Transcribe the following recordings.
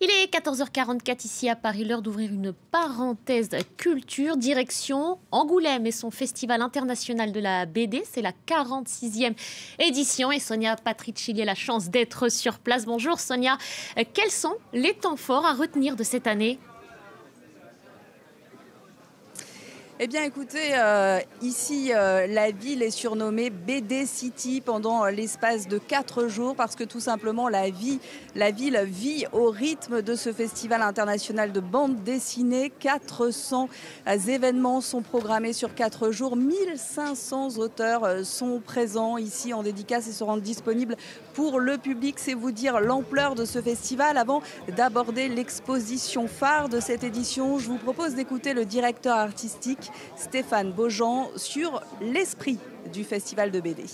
Il est 14h44 ici à Paris, l'heure d'ouvrir une parenthèse culture. Direction Angoulême et son festival international de la BD. C'est la 46e édition et Sonia Patricilli a la chance d'être sur place. Bonjour Sonia, quels sont les temps forts à retenir de cette année ? Eh bien écoutez, ici la ville est surnommée BD City pendant l'espace de 4 jours parce que tout simplement la ville vit au rythme de ce festival international de bande dessinée. 400 événements sont programmés sur 4 jours. 1500 auteurs sont présents ici en dédicace et se rendent disponibles pour le public. C'est vous dire l'ampleur de ce festival. Avant d'aborder l'exposition phare de cette édition, je vous propose d'écouter le directeur artistique Stéphane Beaujean sur l'esprit du festival de BD.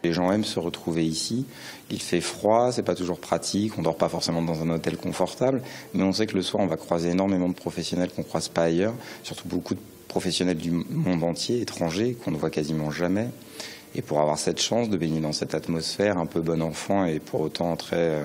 Les gens aiment se retrouver ici. Il fait froid, c'est pas toujours pratique, on dort pas forcément dans un hôtel confortable, mais on sait que le soir on va croiser énormément de professionnels qu'on croise pas ailleurs, surtout beaucoup de professionnels du monde entier, étrangers, qu'on ne voit quasiment jamais. Et pour avoir cette chance de baigner dans cette atmosphère un peu bon enfant et pour autant très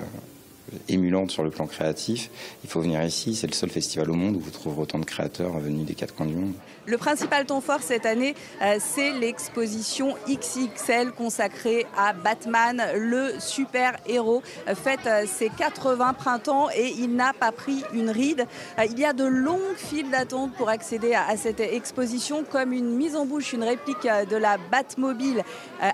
émulante sur le plan créatif, il faut venir ici. C'est le seul festival au monde où vous trouverez autant de créateurs venus des 4 coins du monde. Le principal temps fort cette année, c'est l'exposition XXL consacrée à Batman, le super-héros. Fête ses 80 printemps et il n'a pas pris une ride. Il y a de longues files d'attente pour accéder à cette exposition, comme une mise en bouche, une réplique de la Batmobile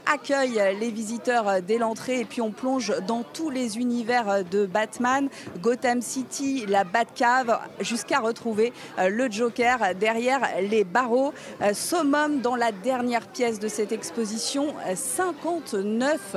accueille les visiteurs dès l'entrée. Et puis on plonge dans tous les univers de Batman, Gotham City, la Batcave, jusqu'à retrouver le Joker derrière les barreaux. Summum dans la dernière pièce de cette exposition, 59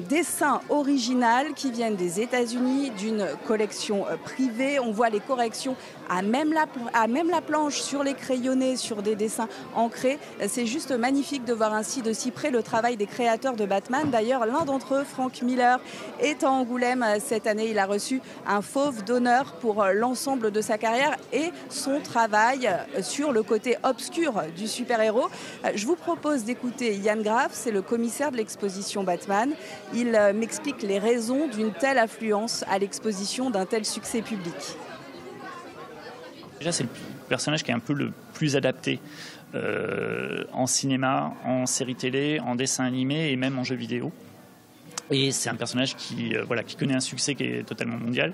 dessins originaux qui viennent des États-Unis, d'une collection privée. On voit les corrections à même la planche, sur les crayonnés, sur des dessins ancrés. C'est juste magnifique de voir ainsi de si près le travail des créateurs de Batman. D'ailleurs, l'un d'entre eux, Frank Miller, est à Angoulême cette année. Il a reçu un fauve d'honneur pour l'ensemble de sa carrière et son travail sur le côté obscur du super-héros. Je vous propose d'écouter Yann Graff, c'est le commissaire de l'exposition Batman. Il m'explique les raisons d'une telle affluence à l'exposition, d'un tel succès public. Déjà, c'est le personnage qui est un peu le plus adapté en cinéma, en série télé, en dessin animé et même en jeu vidéo. Et c'est un personnage qui connaît un succès qui est totalement mondial.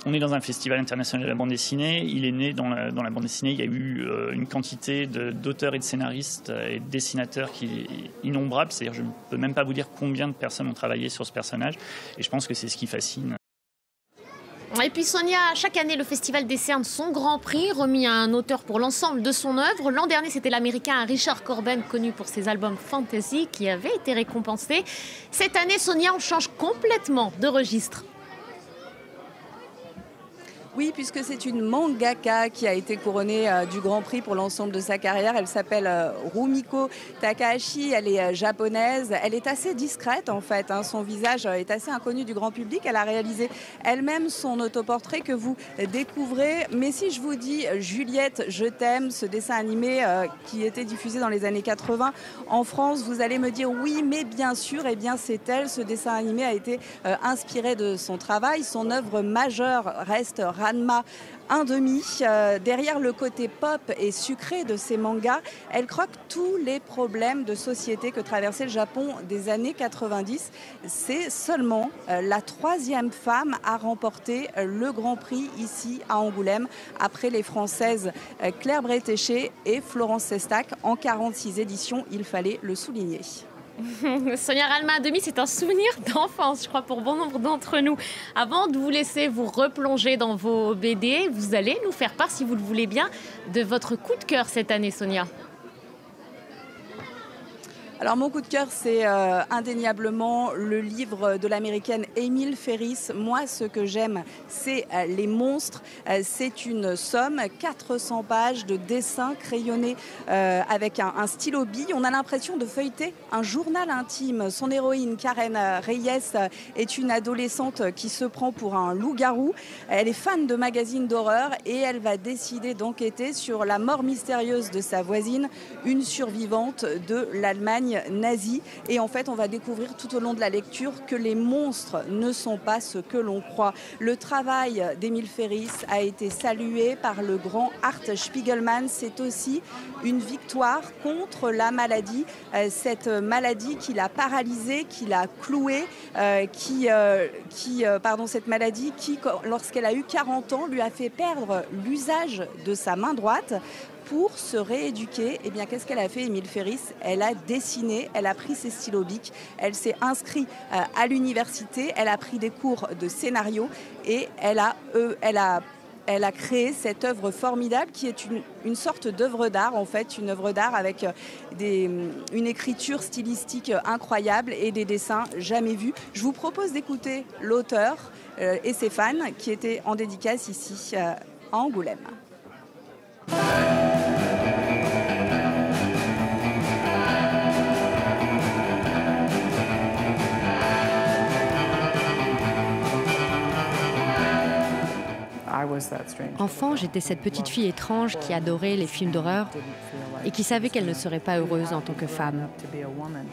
On est dans un festival international de la bande dessinée. Il est né dans la bande dessinée. Il y a eu une quantité d'auteurs et de scénaristes et de dessinateurs qui est innombrable. C'est-à-dire, je ne peux même pas vous dire combien de personnes ont travaillé sur ce personnage. Et je pense que c'est ce qui fascine. Et puis Sonia, chaque année, le festival décerne son grand prix, remis à un auteur pour l'ensemble de son œuvre. L'an dernier, c'était l'américain Richard Corben, connu pour ses albums fantasy, qui avait été récompensé. Cette année, Sonia, on change complètement de registre. Oui, puisque c'est une mangaka qui a été couronnée du Grand Prix pour l'ensemble de sa carrière. Elle s'appelle Rumiko Takahashi, elle est japonaise. Elle est assez discrète en fait, son visage est assez inconnu du grand public. Elle a réalisé elle-même son autoportrait que vous découvrez. Mais si je vous dis Juliette, je t'aime, ce dessin animé qui était diffusé dans les années 80 en France, vous allez me dire oui, mais bien sûr, eh bien c'est elle. Ce dessin animé a été inspiré de son travail. Son œuvre majeure reste Ranma 1,5. Derrière le côté pop et sucré de ces mangas, elle croque tous les problèmes de société que traversait le Japon des années 90. C'est seulement la 3e femme à remporter le Grand Prix ici à Angoulême, après les Françaises Claire Bretéché et Florence Sestac en 46 éditions, il fallait le souligner. Sonia, Ranma 1,5, c'est un souvenir d'enfance, je crois, pour bon nombre d'entre nous. Avant de vous laisser vous replonger dans vos BD, vous allez nous faire part, si vous le voulez bien, de votre coup de cœur cette année, Sonia. Alors mon coup de cœur, c'est indéniablement le livre de l'américaine Emile Ferris. Moi, ce que j'aime, c'est les monstres. C'est une somme, 400 pages de dessins crayonnés avec un stylo bille. On a l'impression de feuilleter un journal intime. Son héroïne, Karen Reyes, est une adolescente qui se prend pour un loup-garou. Elle est fan de magazines d'horreur et elle va décider d'enquêter sur la mort mystérieuse de sa voisine, une survivante de l'Allemagne l'Allemagne nazie. Et en fait, on va découvrir tout au long de la lecture que les monstres ne sont pas ce que l'on croit. Le travail d'Émile Ferris a été salué par le grand Art Spiegelman. C'est aussi une victoire contre la maladie, cette maladie qui l'a paralysé, qui l'a cloué, cette maladie qui, lorsqu'elle a eu 40 ans, lui a fait perdre l'usage de sa main droite. Pour se rééduquer, eh bien, qu'est-ce qu'elle a fait, Émile Ferris? Elle a dessiné, elle a pris ses stylos bics, elle s'est inscrite à l'université, elle a pris des cours de scénario et elle a créé cette œuvre formidable qui est une sorte d'œuvre d'art, en fait, une œuvre d'art avec une écriture stylistique incroyable et des dessins jamais vus. Je vous propose d'écouter l'auteur et ses fans qui étaient en dédicace ici à Angoulême. Enfant, j'étais cette petite fille étrange qui adorait les films d'horreur et qui savait qu'elle ne serait pas heureuse en tant que femme.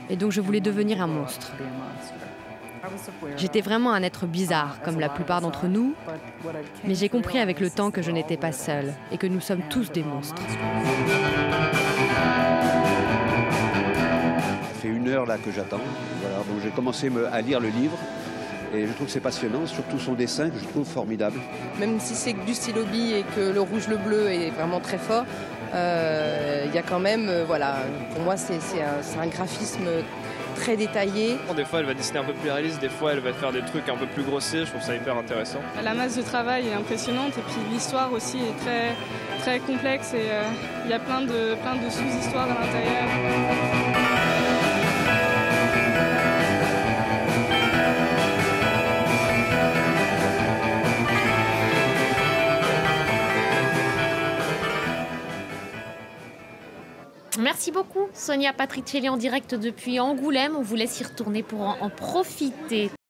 Et donc je voulais devenir un monstre. J'étais vraiment un être bizarre, comme la plupart d'entre nous, mais j'ai compris avec le temps que je n'étais pas seule et que nous sommes tous des monstres. Ça fait 1 heure là que j'attends. Voilà, donc j'ai commencé à lire le livre. Et je trouve que c'est passionnant, surtout son dessin que je trouve formidable. Même si c'est que du stylo bille et que le rouge-le bleu est vraiment très fort, il y a quand même, pour moi c'est un graphisme très détaillé. Des fois elle va dessiner un peu plus réaliste, des fois elle va faire des trucs un peu plus grossiers, je trouve ça hyper intéressant. La masse de travail est impressionnante et puis l'histoire aussi est très, très complexe et il y a plein de sous-histoires à l'intérieur. Merci beaucoup Sonia Patricelli en direct depuis Angoulême. On vous laisse y retourner pour en profiter.